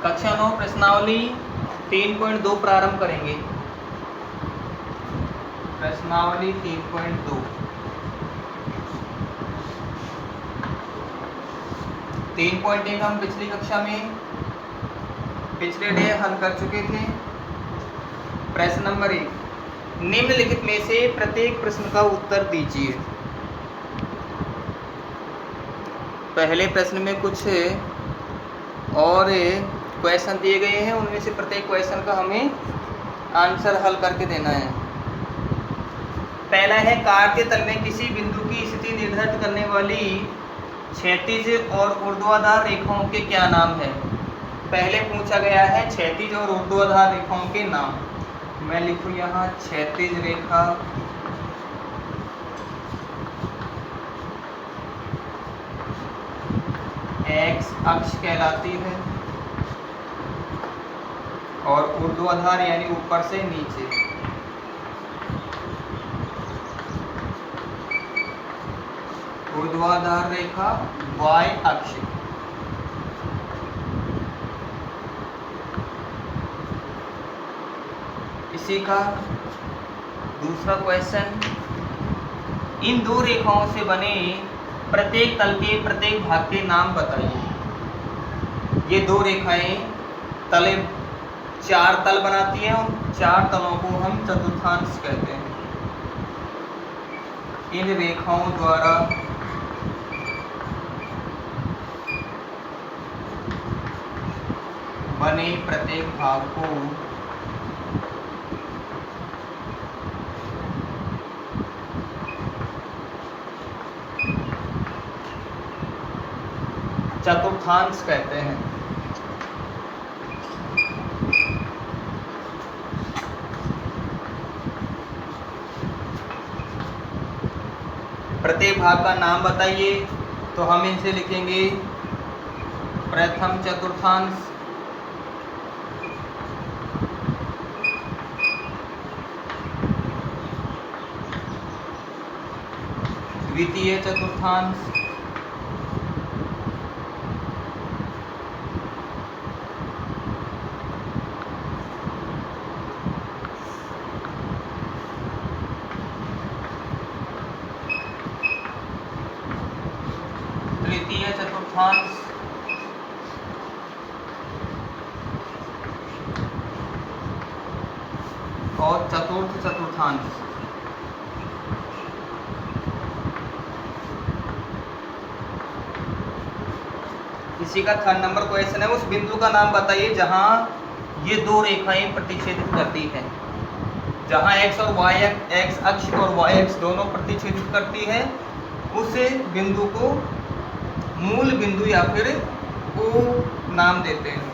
कक्षा 9 प्रश्नावली 3.2 प्रारंभ करेंगे। प्रश्नावली 3.2 3.1 हम पिछली कक्षा में पिछले डे हल कर चुके थे। प्रश्न नंबर 1, निम्नलिखित में से प्रत्येक प्रश्न का उत्तर दीजिए। पहले प्रश्न में कुछ और क्वेश्चन दिए गए हैं, उनमें से प्रत्येक क्वेश्चन का हमें आंसर हल करके देना है। पहला है, कार्तीय तल में किसी बिंदु की स्थिति निर्धारित करने वाली क्षैतिज और ऊर्ध्वाधर रेखाओं के क्या नाम है। पहले पूछा गया है क्षैतिज और ऊर्ध्वाधर रेखाओं के नाम। मैं लिखूं यहाँ क्षैतिज रेखा, एक्स अक्ष कहलाती है, और ऊर्ध्वाधर यानी ऊपर से नीचे, ऊर्ध्वाधर रेखा वाई अक्ष। इसी का दूसरा क्वेश्चन, इन दो रेखाओं से बने प्रत्येक तल के प्रत्येक भाग के नाम बताइए। ये दो रेखाएं तले 4 तल बनाती हैं, और 4 तलों को हम चतुर्थांश कहते हैं। इन रेखाओं द्वारा बने प्रत्येक भाग को चतुर्थांश कहते हैं। प्रत्येक भाग का नाम बताइए, तो हम इनसे लिखेंगे प्रथम चतुर्थांश, द्वितीय चतुर्थांश, तृतीय चतुर्थांश, और चतुर्थ चतुर्थांश। इसी का 3rd नंबर क्वेश्चन है, उस बिंदु का नाम बताइए जहां ये दो रेखाएं प्रतिच्छेदित करती हैं। जहां एक्स और वाई, एक्स अक्ष और वाई अक्ष दोनों प्रतिच्छेदित करती है, उस बिंदु को मूल बिंदु या फिर ओ नाम देते हैं।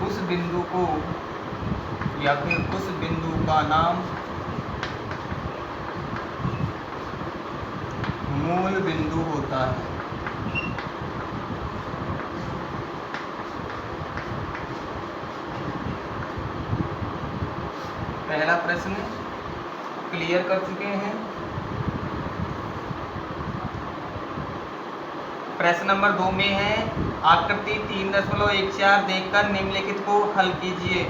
उस बिंदु को या फिर उस बिंदु का नाम मूल बिंदु होता है। पहला प्रश्न क्लियर कर चुके हैं। प्रश्न नंबर 2 में है, आकृति 3.14 देखकर निम्नलिखित को हल कीजिए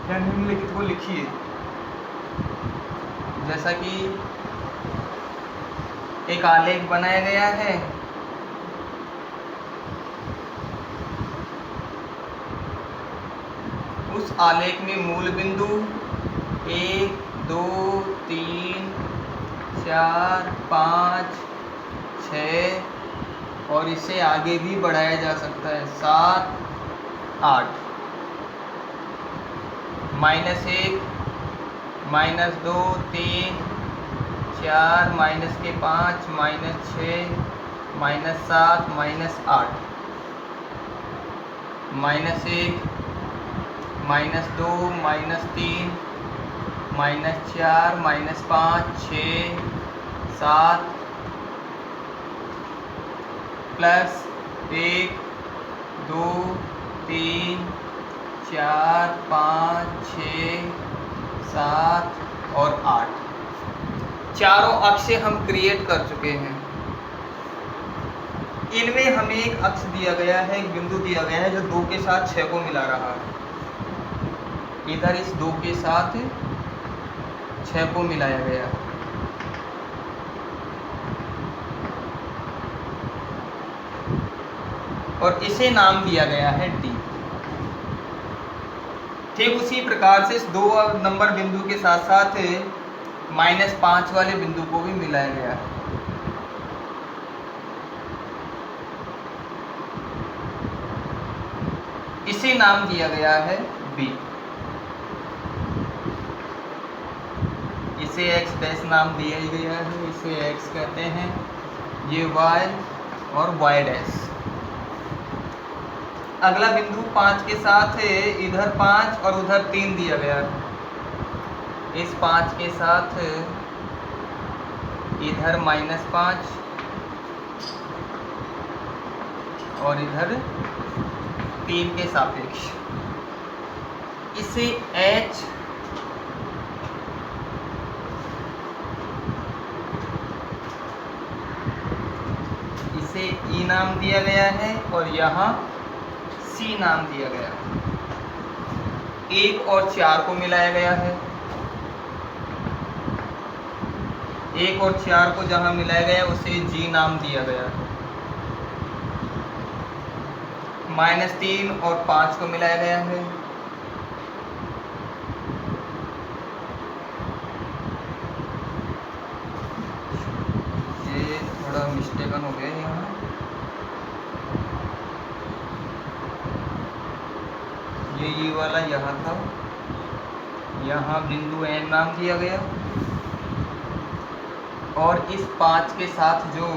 या निम्नलिखित को लिखिए। जैसा कि एक आलेख बनाया गया है, उस आलेख में मूल बिंदु 1, 2, 3, 4, 5, 6 और इसे आगे भी बढ़ाया जा सकता है 7, 8, -1, -2, 3, 4, -5, -6, -7, -8, -1, -2, -3, -4, -5, 6, 7 प्लस 1, 2, 3, 4, 5, 6, 7 और 8 चारों अक्ष हम क्रिएट कर चुके हैं। इनमें हमें एक अक्ष दिया गया है, एक बिंदु दिया गया है जो 2 के साथ 6 को मिला रहा है। इधर इस 2 के साथ 6 को मिलाया गया है। और इसे नाम दिया गया है D। ठीक उसी प्रकार से इस 2 नंबर बिंदु के साथ साथ -5 वाले बिंदु को भी मिलाया गया है। इसे नाम दिया गया है B। इसे x डैश नाम दिया ही गया है, इसे x कहते हैं, ये y और y डैश। अगला बिंदु 5 के साथ इधर 5 और उधर 3 दिया गया है। इस 5 के साथ इधर -5 और इधर 3 के सापेक्ष इसे H इसे E नाम दिया गया है और यहाँ C नाम दिया गया है। 1 और 4 को मिलाया गया है। 1 और 4 को जहाँ मिलाया गया उसे G नाम दिया गया है। -3 और 5 को मिलाया गया है। ये थोड़ा मिस्टेकन हो गया यहाँ। ये वाला यहाँ था, यहाँ बिंदु N नाम दिया गया और इस 5 के साथ जो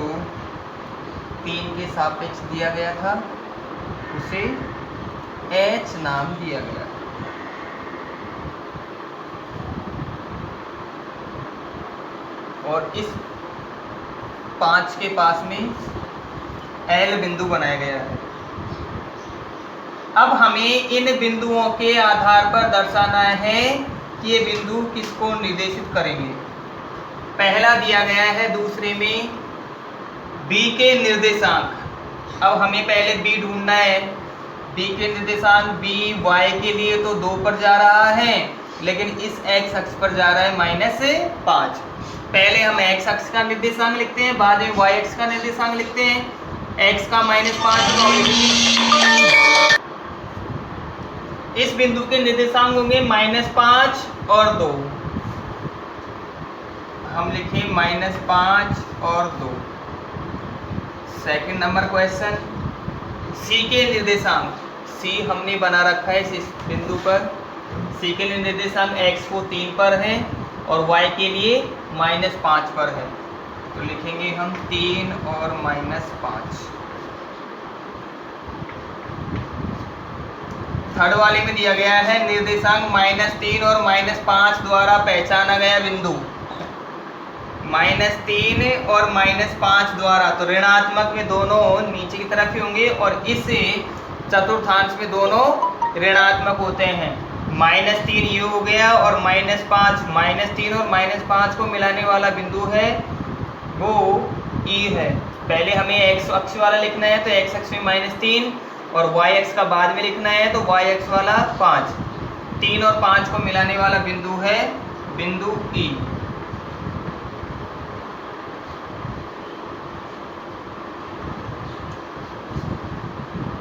3 के सापेक्ष दिया गया था उसे H नाम दिया गया। और इस 5 के पास में L बिंदु बनाया गया है। अब हमें इन बिंदुओं के आधार पर दर्शाना है कि ये बिंदु किसको निर्देशित करेंगे। पहला दिया गया है, दूसरे में B के निर्देशांक। अब हमें पहले B ढूंढना है। B के निर्देशांक B y के लिए तो 2 पर जा रहा है, लेकिन इस x अक्ष पर जा रहा है -5। पहले हम x अक्ष का निर्देशांक लिखते हैं, बाद में y अक्ष का निर्देशांक लिखते हैं। x का -5 इस बिंदु के निर्देशांक होंगे -5 और 2। हम लिखें -5 और 2। सेकंड नंबर क्वेश्चन, C के निर्देशांक। C हमने बना रखा है इस बिंदु पर। C के लिए निर्देशांक x को 3 पर है और y के लिए -5 पर है, तो लिखेंगे हम 3 और -5। थर्ड वाले में दिया गया है निर्देशांक -3 और -5 द्वारा पहचाना गया बिंदु। -3 और -5 द्वारा, तो ऋणात्मक में दोनों नीचे की तरफ ही होंगे और इस चतुर्थांश में दोनों ऋणात्मक होते हैं। -3 ये हो गया और -5, -3 और -5 को मिलाने वाला बिंदु है वो E है। पहले हमें x अक्ष वाला लिखना है, तो x अक्ष में -3 और y अक्ष का बाद में लिखना है, तो y अक्ष वाला 5। 3 और 5 को मिलाने वाला बिंदु है बिंदु E।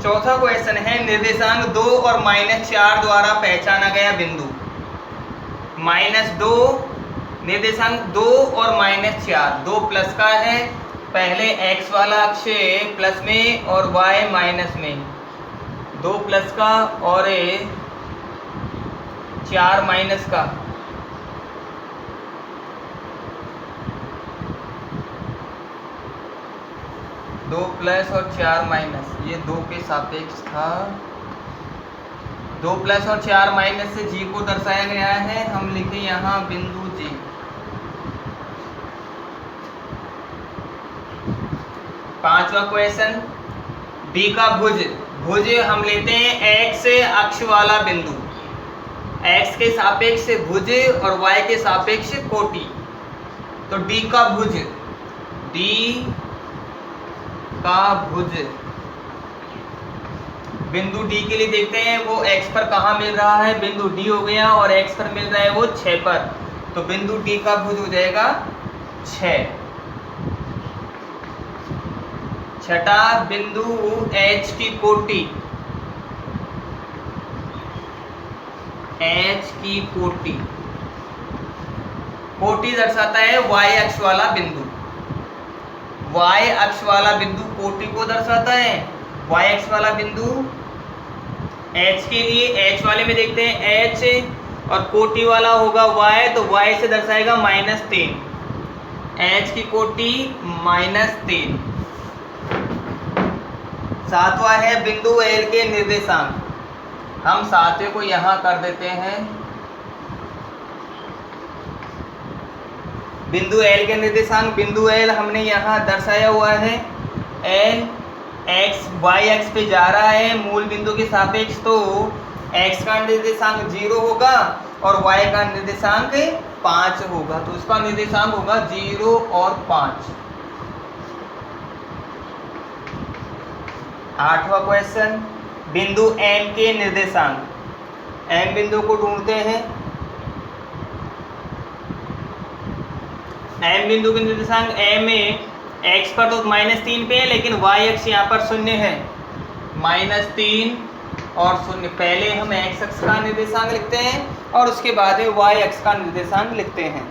चौथा क्वेश्चन है निर्देशांक 2 और -4 द्वारा पहचाना गया बिंदु। -2 निर्देशांक 2 और -4, 2 प्लस का है। पहले x वाला अक्ष प्लस में और y माइनस में, 2 प्लस का और 4 माइनस का। दो प्लस और 4 माइनस, ये 2 के सापेक्ष था। 2 प्लस और 4 माइनस से G को दर्शाया गया है। हम लिखें यहाँ बिंदु G। पांचवा क्वेश्चन, D का भुज। भुज हम लेते हैं x अक्ष वाला बिंदु। x के सापेक्ष भुज और y के सापेक्ष कोटि। तो D का भुज, D का भुज। बिंदु डी के लिए देखते हैं वो x पर कहाँ मिल रहा है, बिंदु डी हो गया, और x पर मिल रहा है वो 6 पर, तो बिंदु डी का भुज हो जाएगा 6। छठा, बिंदु H की कोटि, H की कोटि, कोटि दर्शाता है y अक्ष वाला बिंदु, y अक्ष वाला बिंदु कोटि को दर्शाता है। y अक्ष वाला बिंदु H के लिए, H वाले में देखते हैं H और कोटि वाला होगा y, तो y से दर्शाएगा -3, H की कोटि -3। सातवां है बिंदु L के निर्देशांक, हम सातवें को यहाँ कर देते हैं। बिंदु L के निर्देशांक, बिंदु L हमने यहाँ दर्शाया हुआ है, L x y अक्ष पे जा रहा है मूल बिंदु के सापेक्ष, तो x का निर्देशांक 0 होगा और y का निर्देशांक 5 होगा, तो उसका निर्देशांक होगा 0 और 5। आठवां क्वेश्चन, बिंदु M के निर्देशांक, M बिंदु को ढूंढते हैं। M बिंदु के निर्देशांक M x पर तो -3 पे है, लेकिन y अक्ष यहाँ पर 0 है, -3 और 0। पहले हम x अक्ष का निर्देशांक लिखते हैं और उसके बाद y अक्ष का निर्देशांक लिखते हैं।